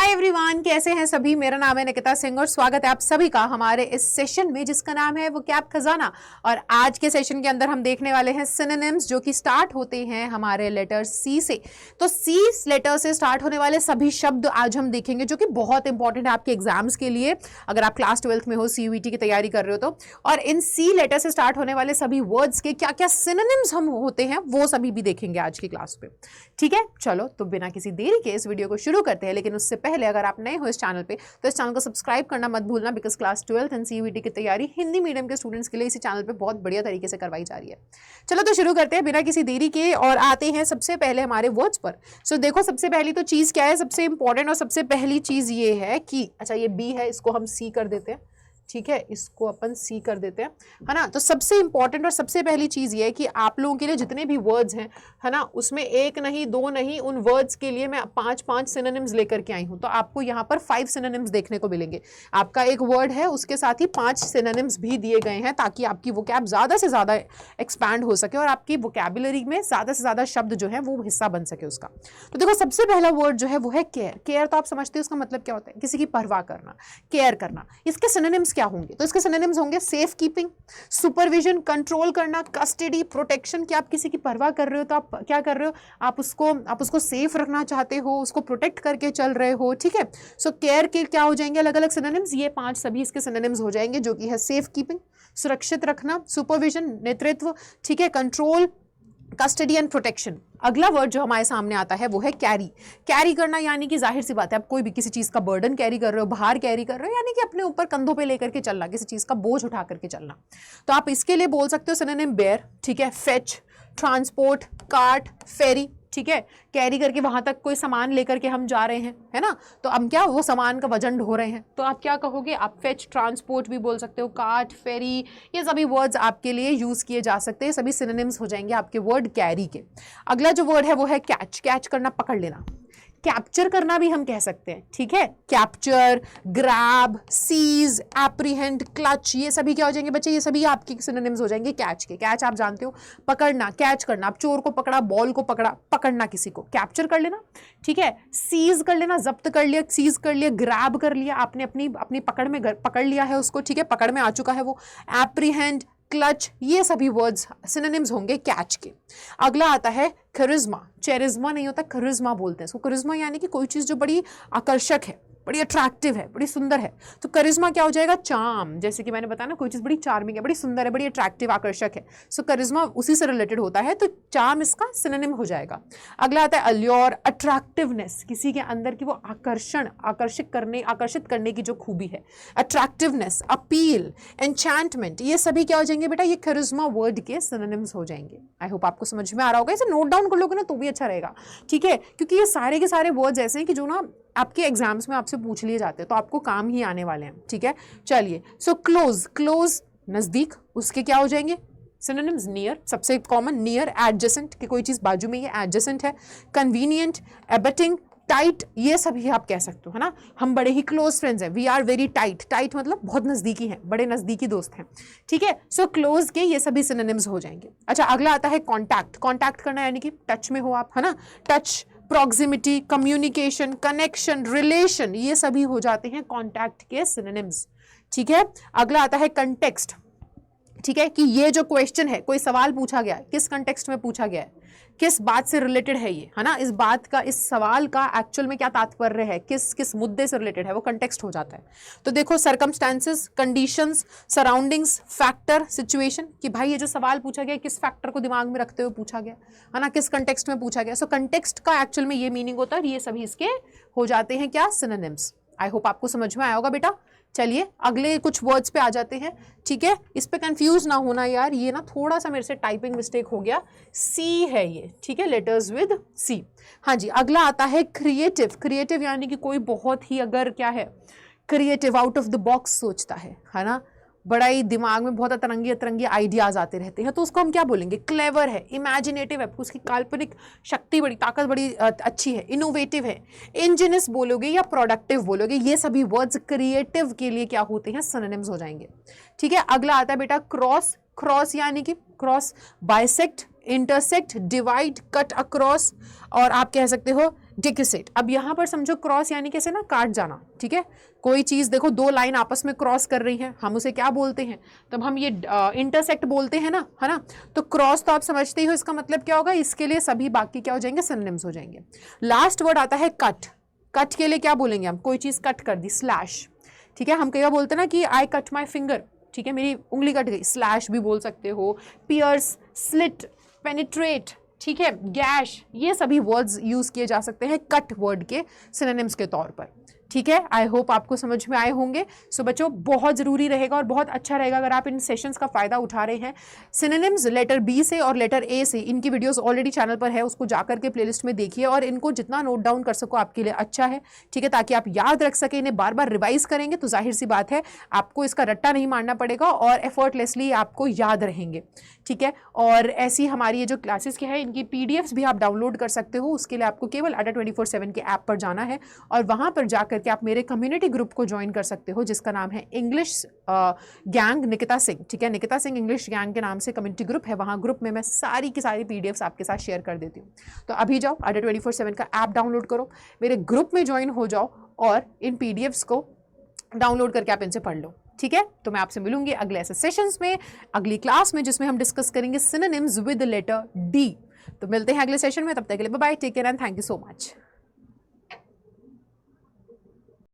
Hi everyone, कैसे हैं सभी। मेरा नाम है निकिता सिंह और स्वागत है आप सभी का हमारे इस सेशन में जिसका नाम है वोकैब खजाना। और आज के सेशन के अंदर हम देखने वाले हैं सिनोनिम्स जो कि स्टार्ट होते हैं हमारे लेटर सी से। तो सी लेटर से स्टार्ट होने वाले सभी शब्द आज हम देखेंगे जो कि बहुत इंपॉर्टेंट है आपके एग्जाम्स के लिए, अगर आप क्लास 12th में हो, CUET की तैयारी कर रहे हो तो। और इन सी लेटर से स्टार्ट होने वाले सभी वर्ड्स के क्या क्या सिनोनिम्स हम होते हैं वो सभी भी देखेंगे आज की क्लास पे। ठीक है, चलो तो बिना किसी देरी के इस वीडियो को शुरू करते हैं। लेकिन उससे पहले अगर आप नए हो इस चैनल पे तो इस चैनल को सब्सक्राइब करना मत भूलना, because class 12th and CUET की तैयारी हिंदी मीडियम के स्टूडेंट्स के लिए इसी चैनल पे बहुत बढ़िया तरीके से करवाई जा रही है। चलो तो शुरू करते हैं बिना किसी देरी के और आते हैं सबसे पहले हमारे वर्ड्स पर। सो देखो, सबसे पहली तो चीज क्या है, सबसे इंपॉर्टेंट और सबसे पहली चीज ये है कि अच्छा ये बी है, इसको हम सी कर देते हैं। ठीक है, इसको अपन सी कर देते हैं, है ना। तो सबसे इंपॉर्टेंट और सबसे पहली चीज ये है कि आप लोगों के लिए जितने भी वर्ड्स हैं, है ना, उसमें एक नहीं दो नहीं, उन वर्ड्स के लिए मैं 5-5 सिनोनिम्स लेकर के आई हूं। तो आपको यहाँ पर 5 सिनोनिम्स देखने को मिलेंगे। आपका एक वर्ड है उसके साथ ही 5 सिनोनिम्स भी दिए गए हैं ताकि आपकी वोकैब ज्यादा से ज्यादा एक्सपैंड हो सके और आपकी वोकैबुलरी में ज्यादा से ज्यादा शब्द जो है वो हिस्सा बन सके उसका। तो देखो, सबसे पहला वर्ड जो है वो है केयर। केयर तो आप समझते हो उसका मतलब क्या होता है, किसी की परवाह करना, केयर करना। इसके सिनोनिम्स क्या होंगे? तो इसके सिनोनिम्स होंगे सेफ कीपिंग, सुपरविजन, कंट्रोल करना, कस्टडी, प्रोटेक्शन। कि आप किसी की परवाह कर रहे हो तो आप क्या कर रहे हो, आप उसको सेफ रखना चाहते हो, उसको प्रोटेक्ट करके चल रहे हो। ठीक है, सो केयर के क्या हो जाएंगे अलग अलग सिनोनिम्स, ये 5 सभी इसके सिनोनिम्स हो जाएंगे, जो कि है सेफ कीपिंग, सुरक्षित रखना, सुपरविजन, नेतृत्व, ठीक है, कंट्रोल, कस्टडी एंड प्रोटेक्शन। अगला वर्ड जो हमारे सामने आता है वो है कैरी। कैरी करना यानी कि जाहिर सी बात है, आप कोई भी किसी चीज का बर्डन कैरी कर रहे हो, बाहर कैरी कर रहे हो, यानी कि अपने ऊपर कंधों पे लेकर के चलना, किसी चीज का बोझ उठा करके चलना। तो आप इसके लिए बोल सकते हो सिनोनिम बेयर, ठीक है, फेच, ट्रांसपोर्ट, कार्ट, फेरी। ठीक है, कैरी करके वहां तक कोई सामान लेकर के हम जा रहे हैं, है ना, तो हम क्या वो सामान का वजन ढो रहे हैं, तो आप क्या कहोगे, आप फेच, ट्रांसपोर्ट भी बोल सकते हो, कार्ट, फेरी, ये सभी वर्ड्स आपके लिए यूज किए जा सकते हैं। सभी सिनोनिम्स हो जाएंगे आपके वर्ड कैरी के। अगला जो वर्ड है वो है कैच। कैच करना, पकड़ लेना। कैप्चर करना भी हम कह सकते हैं, ठीक है, capture, grab, seize, apprehend, clutch, ये सभी क्या हो जाएंगे बच्चे, ये सभी आपके सिनोनिम्स हो जाएंगे कैच के। कैच आप जानते हो, पकड़ना, कैच करना। आप चोर को पकड़ा, बॉल को पकड़ा, पकड़ना किसी को, कैप्चर कर लेना। ठीक है, सीज कर लेना, जब्त कर लिया, सीज कर लिया, ग्रैब कर लिया, आपने अपनी पकड़ में पकड़ लिया है उसको, ठीक है, पकड़ में आ चुका है वो। एप्रीहेंड, क्लच, ये सभी वर्ड्स सिनोनिम्स होंगे कैच के। अगला आता है करिश्मा। चेरिज्मा नहीं होता, करिश्मा बोलते हैं इसको। करिश्मा यानी कि कोई चीज जो बड़ी आकर्षक है, बड़ी अट्रैक्टिव है, बड़ी सुंदर है। तो करिश्मा क्या हो जाएगा, चार्म। जैसे कि मैंने बताया ना, कोई चीज बड़ी चार्मिंग है, बड़ी सुंदर है, बड़ी अट्रैक्टिव, आकर्षक है, सो करिश्मा उसी से रिलेटेड होता है, तो चार्म इसका सिनोनिम हो जाएगा। अगला आता है अल्योर, अट्रैक्टिवनेस, किसी के अंदर की वो आकर्षित करने की जो खूबी है, अट्रैक्टिवनेस, अपील, एन्चैंटमेंट, ये सभी क्या हो जाएंगे बेटा, ये करिश्मा वर्ड के सिनोनिम्स हो जाएंगे। आई होप आपको समझ में आ रहा होगा। इसे नोट डाउन कर लोगे ना तो भी अच्छा रहेगा, ठीक है, क्योंकि ये सारे के सारे वर्ड्स ऐसे हैं कि जो ना आपके एग्जाम्स में आपसे पूछ लिए जाते हैं, तो आपको काम ही आने वाले हैं। ठीक है, चलिए, सो क्लोज। क्लोज नजदीक, उसके क्या हो जाएंगे सिनोनिम्स, नियर, सबसे कॉमन नियर, एडजेसेंट कि कोई चीज बाजू में, ये एडजेसेंट है। कन्वीनियंट, एबटिंग, टाइट, ये सभी आप कह सकते हो, है ना, हम बड़े ही क्लोज फ्रेंड्स हैं, we are very tight. Tight मतलब बहुत नजदीकी हैं, बड़े नजदीकी दोस्त हैं। ठीक है, सो क्लोज के ये सभी सिनोनिम्स हो जाएंगे। अच्छा, अगला आता है कॉन्टैक्ट। कॉन्टैक्ट करना यानी कि टच में हो आप, है ना, touch, proximity, communication, connection, relation, ये सभी हो जाते हैं कॉन्टैक्ट के सिनोनिम्स। ठीक है, अगला आता है कंटेक्स्ट। ठीक है, कि ये जो क्वेश्चन है, कोई सवाल पूछा गया है, किस कंटेक्स्ट में पूछा गया है, किस बात से रिलेटेड है ये, है ना, इस बात का, इस सवाल का एक्चुअल में क्या तात्पर्य है, किस मुद्दे से रिलेटेड है, वो कंटेक्स्ट हो जाता है। तो देखो, circumstances, conditions, surroundings, factor, situation, कि भाई ये जो सवाल पूछा गया किस फैक्टर को दिमाग में रखते हुए पूछा गया, है ना, किस कंटेक्स्ट में पूछा गया। सो कंटेक्स्ट का एक्चुअल में ये मीनिंग होता है, ये सभी इसके हो जाते हैं क्या, सिनोनिम्स। आई होप आपको समझ में आया होगा बेटा। चलिए अगले कुछ वर्ड्स पे आ जाते हैं। ठीक है, इस पे कंफ्यूज ना होना यार, ये ना थोड़ा सा मेरे से टाइपिंग मिस्टेक हो गया, सी है ये, ठीक है, लेटर्स विद सी। हाँ जी, अगला आता है क्रिएटिव। क्रिएटिव यानी कि कोई बहुत ही, अगर क्या है, creative, out of the box सोचता है ना, बड़ा ही दिमाग में बहुत अतरंगी अतरंगी आइडियाज आते रहते हैं, तो उसको हम क्या बोलेंगे, क्लेवर है, इमेजिनेटिव है, उसकी काल्पनिक शक्ति बड़ी, ताकत बड़ी अच्छी है, इनोवेटिव है, इंजीनियस बोलोगे या प्रोडक्टिव बोलोगे, ये सभी वर्ड्स क्रिएटिव के लिए क्या होते हैं, सिनोनिम्स हो जाएंगे। ठीक है, अगला आता है बेटा क्रॉस। क्रॉस यानी कि cross, bisect, intersect, divide, cut across, और आप कह सकते हो डिक्सेट। अब यहाँ पर समझो क्रॉस यानी कैसे ना काट जाना, ठीक है। कोई चीज देखो दो लाइन आपस में क्रॉस कर रही है, हम उसे क्या बोलते हैं, तब हम ये इंटरसेक्ट बोलते हैं ना, है ना। तो क्रॉस तो आप समझते ही हो, इसका मतलब क्या होगा, इसके लिए सभी बाकी क्या हो जाएंगे, सिनोनिम्स हो जाएंगे। लास्ट वर्ड आता है कट। कट के लिए क्या बोलेंगे हम, कोई चीज कट कर दी, स्लैश, ठीक है। हम कई बार बोलते हैं ना कि आई कट माई फिंगर, ठीक है, मेरी उंगली कट गई, स्लैश भी बोल सकते हो। पियर्स, स्लिट, पेनिट्रेट, ठीक है, गैश, ये सभी वर्ड्स यूज किए जा सकते हैं कट वर्ड के सिनोनिम्स के तौर पर, ठीक है। आई होप आपको समझ में आए होंगे। सो बच्चों बहुत जरूरी रहेगा और बहुत अच्छा रहेगा अगर आप इन सेशंस का फायदा उठा रहे हैं। सिनोनिम्स लेटर बी से और लेटर ए से, इनकी वीडियोस ऑलरेडी चैनल पर है, उसको जाकर के प्लेलिस्ट में देखिए और इनको जितना नोट डाउन कर सको आपके लिए अच्छा है, ठीक है, ताकि आप याद रख सके। इन्हें बार बार रिवाइज करेंगे तो जाहिर सी बात है आपको इसका रट्टा नहीं मारना पड़ेगा और एफर्टलेसली आपको याद रहेंगे, ठीक है। और ऐसी हमारी ये जो क्लासेस के हैं इनकी पीडीएफ्स भी आप डाउनलोड कर सकते हो। उसके लिए आपको केवल अड्डा 24/7 के ऐप पर जाना है और वहां पर जाकर के आप मेरे कम्युनिटी ग्रुप को ज्वाइन कर सकते हो, जिसका नाम है इंग्लिश गैंग निकिता सिंह, ठीक है। निकिता सिंह इंग्लिश गैंग के नाम से कम्युनिटी ग्रुप है। वहां ग्रुप में मैं सारी की सारी पीडीएफ्स आपके साथ शेयर कर देती हूँ। तो अभी जाओ अड्डा 24/7 का ऐप डाउनलोड करो, मेरे ग्रुप में ज्वाइन हो जाओ और इन पीडीएफ्स को डाउनलोड करके आप इनसे पढ़ लो, ठीक है। तो मैं आपसे मिलूंगी अगले ऐसे सेशंस में, अगली क्लास में, जिसमें हम डिस्कस करेंगे सिनोनिम्स विद लेटर डी। तो मिलते हैं अगले सेशन में, तब तक के लिए bye bye, take care and thank you so much.